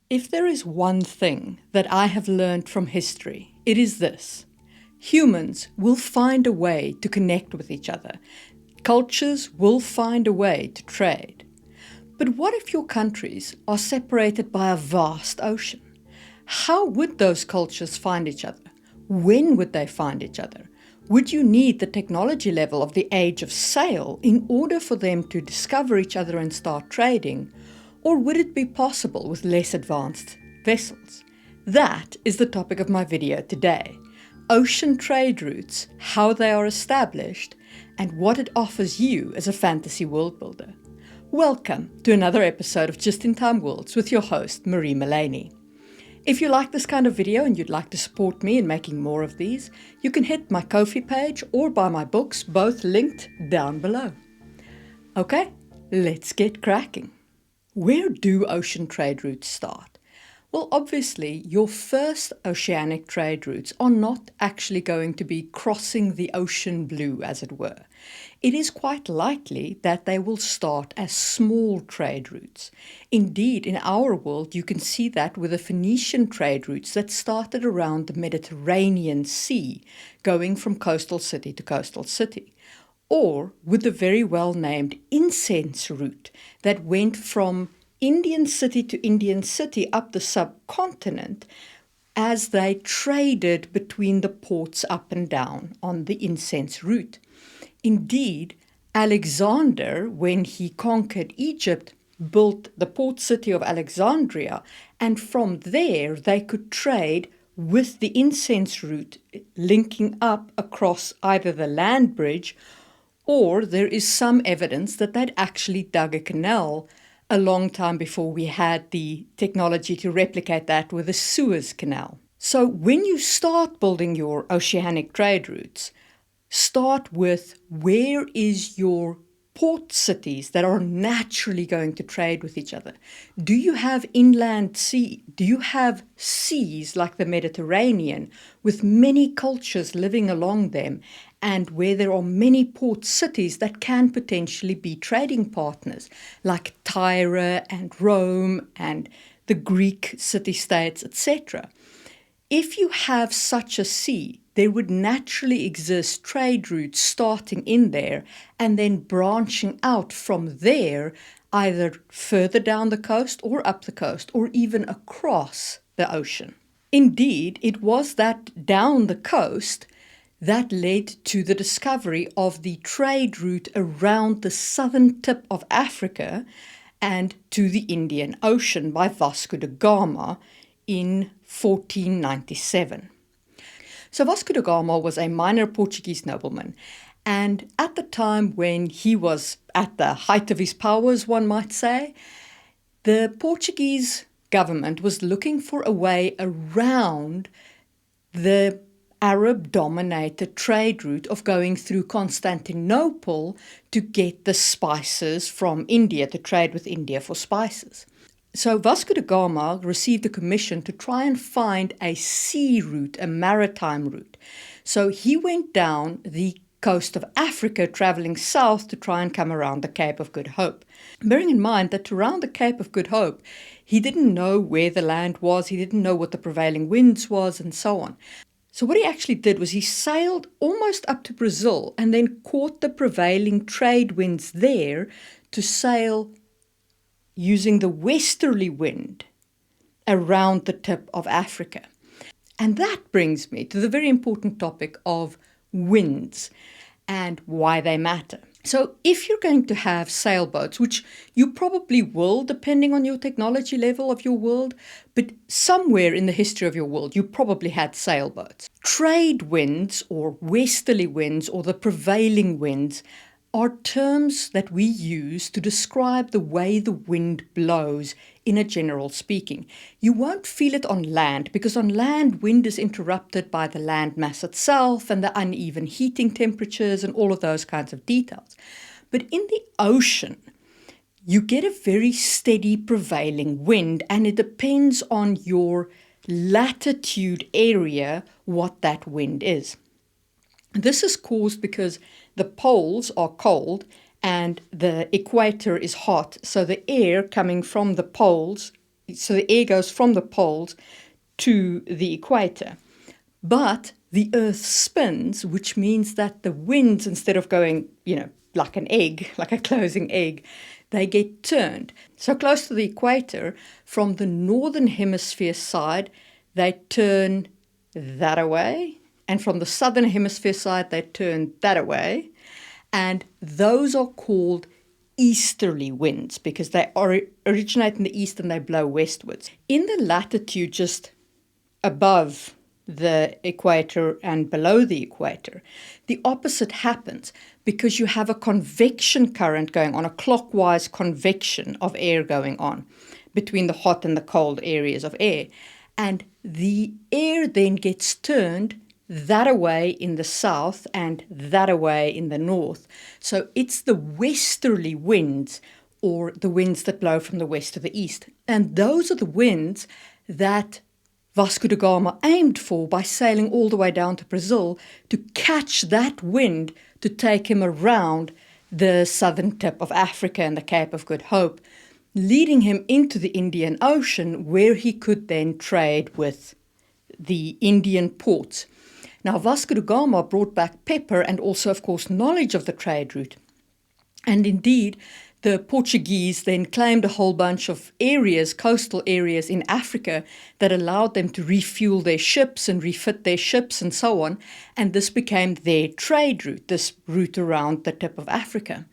If there is one thing that I have learned from history, it is this. Humans will find a way to connect with each other. Cultures will find a way to trade. But what if your countries are separated by a vast ocean? How would those cultures find each other? When would they find each other? Would you need the technology level of the age of sail in order for them to discover each other and start trading? Or would it be possible with less advanced vessels? That is the topic of my video today. Ocean trade routes, how they are established, and what it offers you as a fantasy world builder. Welcome to another episode of Just in Time Worlds with your host, Marie Mullaney. If you like this kind of video and you'd like to support me in making more of these, you can hit my Ko-fi page or buy my books, both linked down below. Okay, let's get cracking. Where do ocean trade routes start? Well, obviously, your first oceanic trade routes are not actually going to be crossing the ocean blue, as it were. It is quite likely that they will start as small trade routes. Indeed, in our world, you can see that with the Phoenician trade routes that started around the Mediterranean Sea, going from coastal city to coastal city. Or with the very well-named incense route that went from Indian city to Indian city up the subcontinent as they traded between the ports up and down on the incense route. Indeed, Alexander, when he conquered Egypt, built the port city of Alexandria, and from there they could trade with the incense route linking up across either the land bridge, or there is some evidence that they'd actually dug a canal a long time before we had the technology to replicate that with the Suez Canal. So when you start building your oceanic trade routes, start with where is your port cities that are naturally going to trade with each other. Do you have inland sea? Do you have seas like the Mediterranean with many cultures living along them and where there are many port cities that can potentially be trading partners like Tyre and Rome and the Greek city-states, etc.? If you have such a sea, there would naturally exist trade routes starting in there and then branching out from there, either further down the coast or up the coast or even across the ocean. Indeed, it was that down the coast that led to the discovery of the trade route around the southern tip of Africa and to the Indian Ocean by Vasco da Gama in 1497. So Vasco da Gama was a minor Portuguese nobleman, and at the time when he was at the height of his powers, one might say, the Portuguese government was looking for a way around the Arab-dominated trade route of going through Constantinople to get the spices from India, to trade with India for spices. So Vasco da Gama received a commission to try and find a sea route, a maritime route. So he went down the coast of Africa, traveling south to try and come around the Cape of Good Hope. Bearing in mind that around the Cape of Good Hope, he didn't know where the land was, he didn't know what the prevailing winds was, and so on. So what he actually did was he sailed almost up to Brazil and then caught the prevailing trade winds there to sail using the westerly wind around the tip of Africa. And that brings me to the very important topic of winds and why they matter. So if you're going to have sailboats, which you probably will depending on your technology level of your world, but somewhere in the history of your world you probably had sailboats. Trade winds or westerly winds or the prevailing winds are terms that we use to describe the way the wind blows in a general speaking. You won't feel it on land because on land wind is interrupted by the land mass itself and the uneven heating temperatures and all of those kinds of details. But in the ocean, you get a very steady prevailing wind, and it depends on your latitude area what that wind is. This is caused because the poles are cold and the equator is hot, so the air coming from the poles so the air goes from the poles to the equator. But the Earth spins, which means that the winds, instead of going, like an egg, like a closing egg, they get turned. So close to the equator, from the northern hemisphere side, they turn that away. And from the southern hemisphere side, they turn that away. And those are called easterly winds because they originate in the east and they blow westwards. In the latitude just above the equator and below the equator, the opposite happens because you have a convection current going on, a clockwise convection of air going on between the hot and the cold areas of air. And the air then gets turned that away in the south and that away in the north. So it's the westerly winds, or the winds that blow from the west to the east. And those are the winds that Vasco da Gama aimed for by sailing all the way down to Brazil to catch that wind to take him around the southern tip of Africa and the Cape of Good Hope, leading him into the Indian Ocean, where he could then trade with the Indian ports. Now, Vasco da Gama brought back pepper and also, of course, knowledge of the trade route. And indeed, the Portuguese then claimed a whole bunch of areas, coastal areas in Africa, that allowed them to refuel their ships and refit their ships and so on. And this became their trade route, this route around the tip of Africa.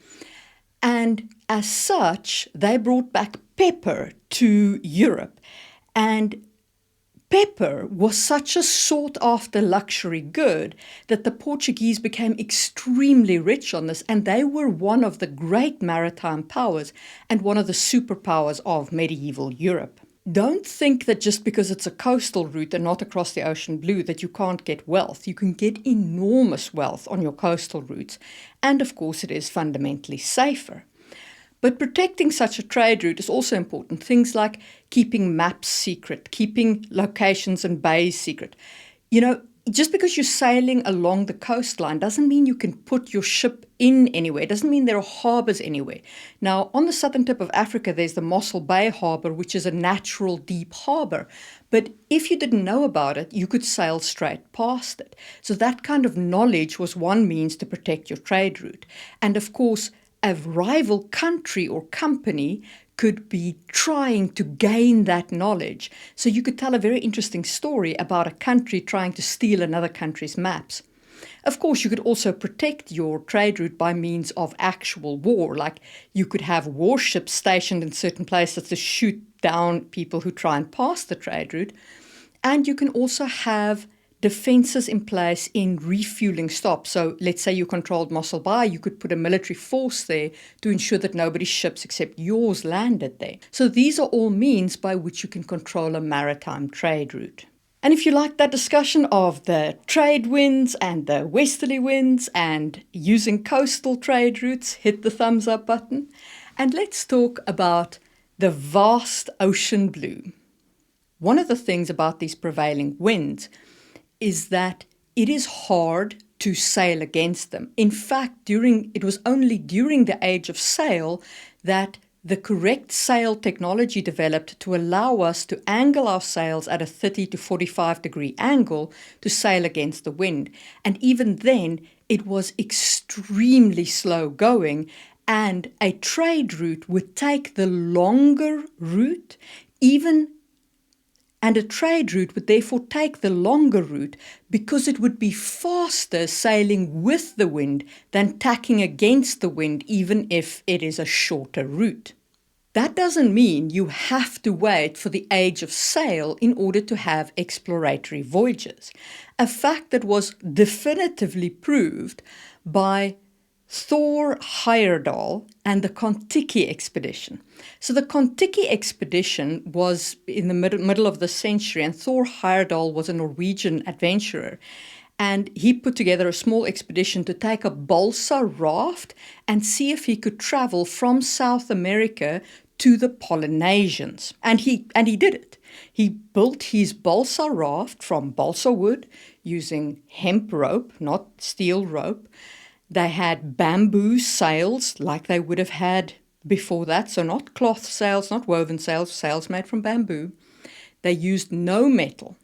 And as such, they brought back pepper to Europe. And pepper was such a sought-after luxury good that the Portuguese became extremely rich on this, and they were one of the great maritime powers and one of the superpowers of medieval Europe. Don't think that just because it's a coastal route and not across the ocean blue that you can't get wealth. You can get enormous wealth on your coastal routes, and of course it is fundamentally safer. But protecting such a trade route is also important. Things like keeping maps secret, keeping locations and bays secret. Just because you're sailing along the coastline doesn't mean you can put your ship in anywhere. It doesn't mean there are harbors anywhere. Now, on the southern tip of Africa, there's the Mossel Bay Harbor, which is a natural deep harbor. But if you didn't know about it, you could sail straight past it. So that kind of knowledge was one means to protect your trade route. And of course, a rival country or company could be trying to gain that knowledge. So you could tell a very interesting story about a country trying to steal another country's maps. Of course, you could also protect your trade route by means of actual war. Like you could have warships stationed in certain places to shoot down people who try and pass the trade route. And you can also have defenses in place in refueling stops. So let's say you controlled Mossel Bay, you could put a military force there to ensure that nobody's ships except yours landed there. So these are all means by which you can control a maritime trade route. And if you like that discussion of the trade winds and the westerly winds and using coastal trade routes, hit the thumbs up button. And let's talk about the vast ocean blue. One of the things about these prevailing winds is that it is hard to sail against them. In fact, it was only during the age of sail that the correct sail technology developed to allow us to angle our sails at a 30 to 45 degree angle to sail against the wind. And even then, it was extremely slow going, and a trade route would take the longer route, and a trade route would therefore take the longer route because it would be faster sailing with the wind than tacking against the wind, even if it is a shorter route. That doesn't mean you have to wait for the age of sail in order to have exploratory voyages. A fact that was definitively proved by Thor Heyerdahl and the Kon-tiki expedition. So the Kon-tiki expedition was in the middle of the century, and Thor Heyerdahl was a Norwegian adventurer. And he put together a small expedition to take a balsa raft and see if he could travel from South America to the Polynesians. And he did it. He built his balsa raft from balsa wood using hemp rope, not steel rope. They had bamboo sails like they would have had before that, so not cloth sails, not woven sails, sails made from bamboo. They used no metal.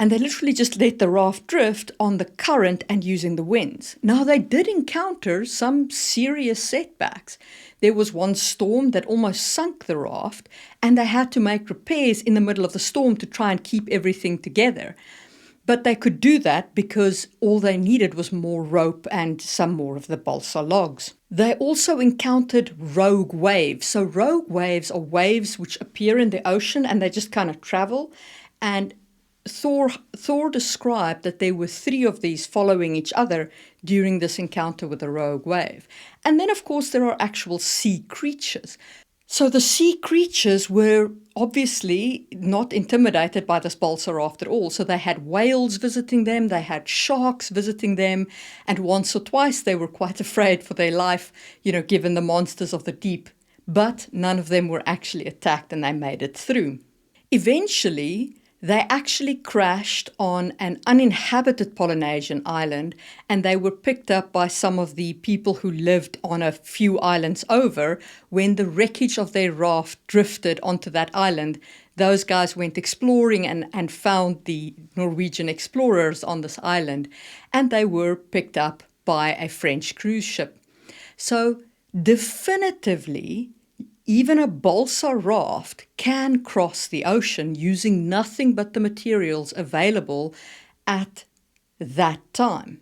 And they literally just let the raft drift on the current and using the winds. Now, they did encounter some serious setbacks. There was one storm that almost sunk the raft, and they had to make repairs in the middle of the storm to try and keep everything together. But they could do that because all they needed was more rope and some more of the balsa logs. They also encountered rogue waves. So rogue waves are waves which appear in the ocean and they just kind of travel. And Thor described that there were 3 of these following each other during this encounter with a rogue wave. And then, of course, there are actual sea creatures. So the sea creatures were obviously not intimidated by this balsa raft at all. So they had whales visiting them, they had sharks visiting them, and once or twice they were quite afraid for their life, given the monsters of the deep. But none of them were actually attacked and they made it through. Eventually, they actually crashed on an uninhabited Polynesian island, and they were picked up by some of the people who lived on a few islands over. When the wreckage of their raft drifted onto that island, those guys went exploring and found the Norwegian explorers on this island, and they were picked up by a French cruise ship. So definitively, even a balsa raft can cross the ocean using nothing but the materials available at that time.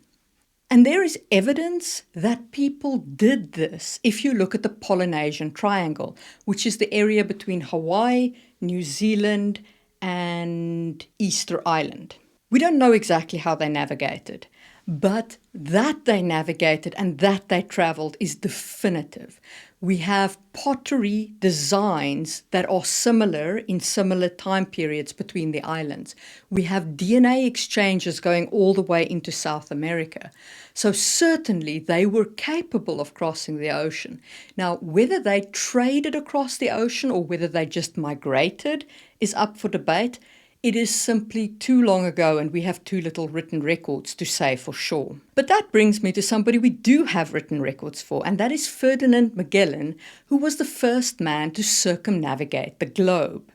And there is evidence that people did this if you look at the Polynesian Triangle, which is the area between Hawaii, New Zealand, and Easter Island. We don't know exactly how they navigated, but that they navigated and that they traveled is definitive. We have pottery designs that are similar in similar time periods between the islands. We have DNA exchanges going all the way into South America. So certainly they were capable of crossing the ocean. Now, whether they traded across the ocean or whether they just migrated is up for debate. It is simply too long ago and we have too little written records to say for sure. But that brings me to somebody we do have written records for, and that is Ferdinand Magellan, who was the first man to circumnavigate the globe.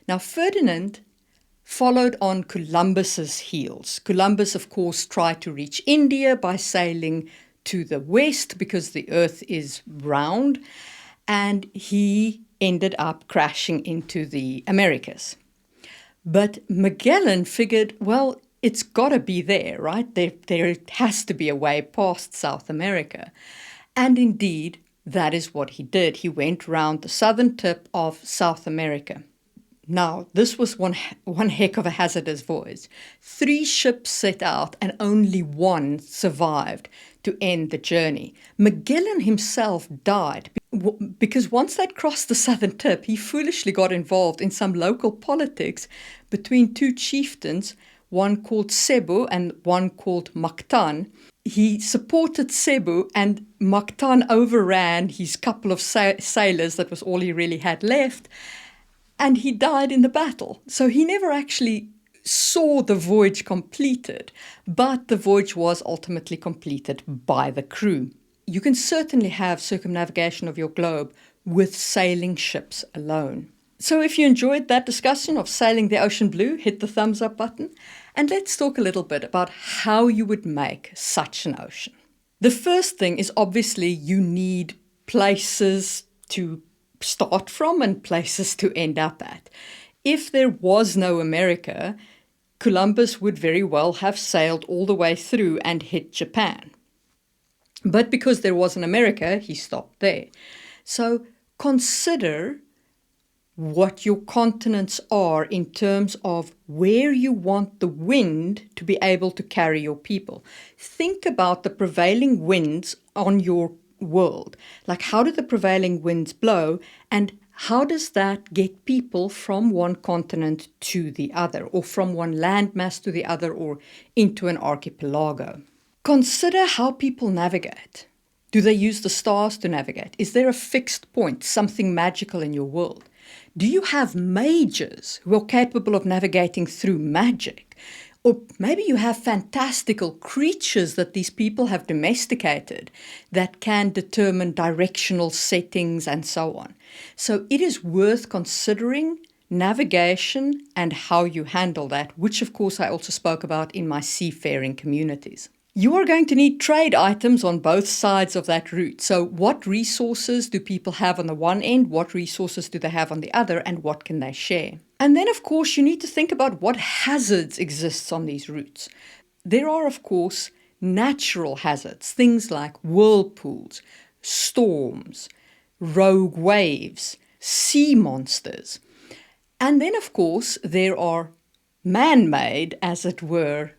Now, Ferdinand followed on Columbus's heels. Columbus, of course, tried to reach India by sailing to the west because the earth is round, and he ended up crashing into the Americas. But Magellan figured, well, it's got to be there, right? There has to be a way past South America. And indeed, that is what he did. He went round the southern tip of South America. Now, this was one heck of a hazardous voyage. 3 ships set out and only 1 survived to end the journey. Magellan himself died because once they'd crossed the southern tip, he foolishly got involved in some local politics between 2 chieftains, one called Cebu and one called Mactan. He supported Cebu and Mactan overran his couple of sailors. That was all he really had left. And he died in the battle. So he never actually saw the voyage completed, but the voyage was ultimately completed by the crew. You can certainly have circumnavigation of your globe with sailing ships alone. So if you enjoyed that discussion of sailing the ocean blue, hit the thumbs up button. And let's talk a little bit about how you would make such an ocean. The first thing is obviously you need places to start from and places to end up at. If there was no America, Columbus would very well have sailed all the way through and hit Japan. But because there was an America, he stopped there. So consider what your continents are in terms of where you want the wind to be able to carry your people. Think about the prevailing winds on your world. Like, how do the prevailing winds blow, and how does that get people from one continent to the other, or from one landmass to the other, or into an archipelago? Consider how people navigate. Do they use the stars to navigate? Is there a fixed point, something magical in your world? Do you have mages who are capable of navigating through magic? Or maybe you have fantastical creatures that these people have domesticated that can determine directional settings and so on. So it is worth considering navigation and how you handle that, which of course I also spoke about in my seafaring communities. You are going to need trade items on both sides of that route. So what resources do people have on the one end? What resources do they have on the other? And what can they share? And then, of course, you need to think about what hazards exist on these routes. There are, of course, natural hazards, things like whirlpools, storms, rogue waves, sea monsters. And then, of course, there are man-made, as it were,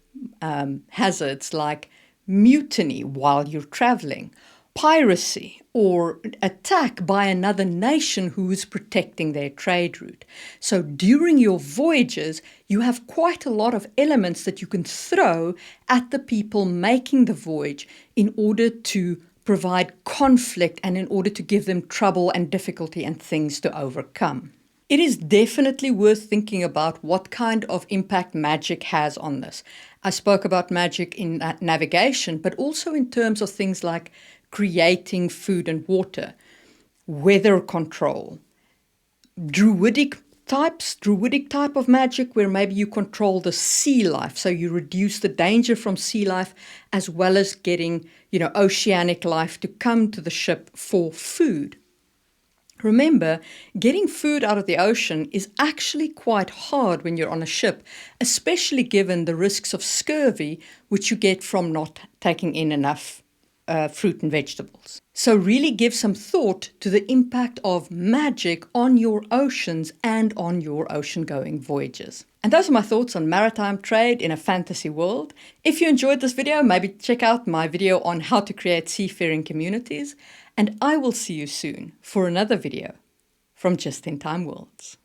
hazards like mutiny while you're traveling, piracy, or attack by another nation who is protecting their trade route. So during your voyages, you have quite a lot of elements that you can throw at the people making the voyage in order to provide conflict and in order to give them trouble and difficulty and things to overcome. It is definitely worth thinking about what kind of impact magic has on this. I spoke about magic in navigation, but also in terms of things like creating food and water, weather control, druidic type of magic where maybe you control the sea life, so you reduce the danger from sea life as well as getting, oceanic life to come to the ship for food. Remember, getting food out of the ocean is actually quite hard when you're on a ship, especially given the risks of scurvy, which you get from not taking in enough fruit and vegetables. So really give some thought to the impact of magic on your oceans and on your ocean-going voyages. And those are my thoughts on maritime trade in a fantasy world. If you enjoyed this video, maybe check out my video on how to create seafaring communities. And I will see you soon for another video from Just in Time Worlds.